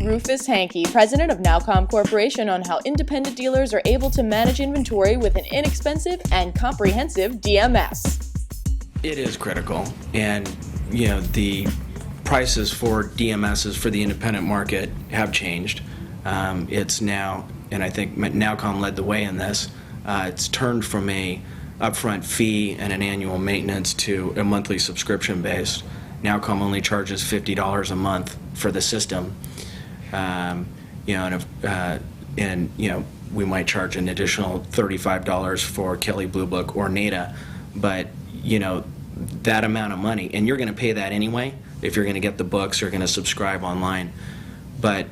Rufus Hankey, president of Nowcom Corporation, on how independent dealers are able to manage inventory with an inexpensive and comprehensive DMS. It is critical, and the prices for DMSs for the independent market have changed. It's now, and I think Nowcom led the way in this, it's turned from a upfront fee and an annual maintenance to a monthly subscription based. Nowcom only charges $50 a month for the system. We might charge an additional $35 for Kelly Blue Book or NADA, but that amount of money, and you're going to pay that anyway if you're going to get the books or going to subscribe online. But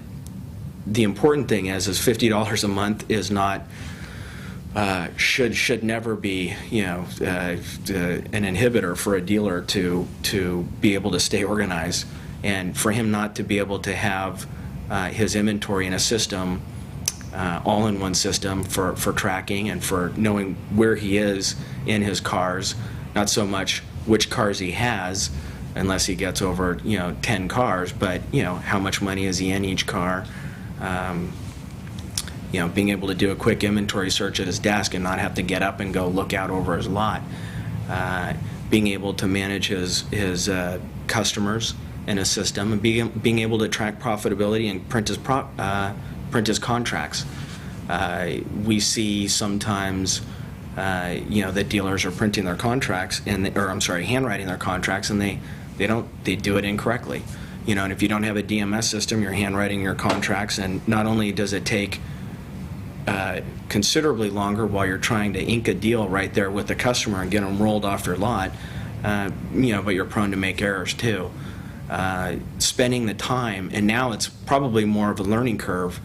the important thing is $50 a month is not should never be an inhibitor for a dealer to be able to stay organized, and for him not to be able to have his inventory in a system, all in one system for tracking and for knowing where he is in his cars, not so much which cars he has, unless he gets over 10 cars, but how much money is he in each car. Being able to do a quick inventory search at his desk and not have to get up and go look out over his lot. Being able to manage his customers in a system, and being able to track profitability and print his contracts. We see sometimes that dealers are printing their contracts handwriting their contracts, and they do it incorrectly. And if you don't have a DMS system, you're handwriting your contracts, and not only does it take considerably longer while you're trying to ink a deal right there with the customer and get them rolled off your lot, but you're prone to make errors too. Spending the time, and now it's probably more of a learning curve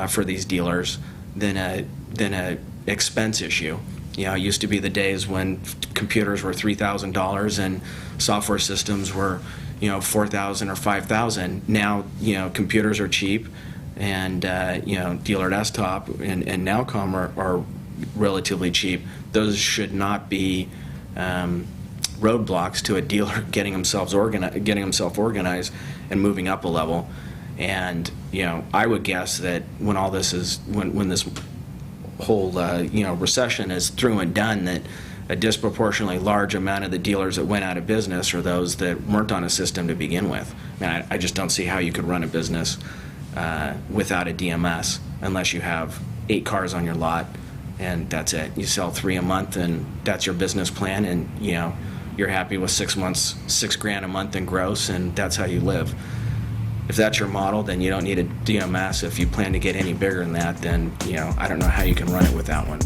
for these dealers than a expense issue. It used to be the days when computers were $3,000 and software systems were $4,000 or $5,000. Now computers are cheap, and dealer desktop and Nowcom are relatively cheap. Those should not be roadblocks to a dealer getting himself organized and moving up a level. And I would guess that when all this is when this whole recession is through and done, that a disproportionately large amount of the dealers that went out of business are those that weren't on a system to begin with. I just don't see how you could run a business without a DMS unless you have 8 cars on your lot and that's it. You sell 3 a month and that's your business plan, and you're happy with 6 months, $6,000 a month in gross, and that's how you live. If that's your model, then you don't need a DMS. If you plan to get any bigger than that, then I don't know how you can run it without one.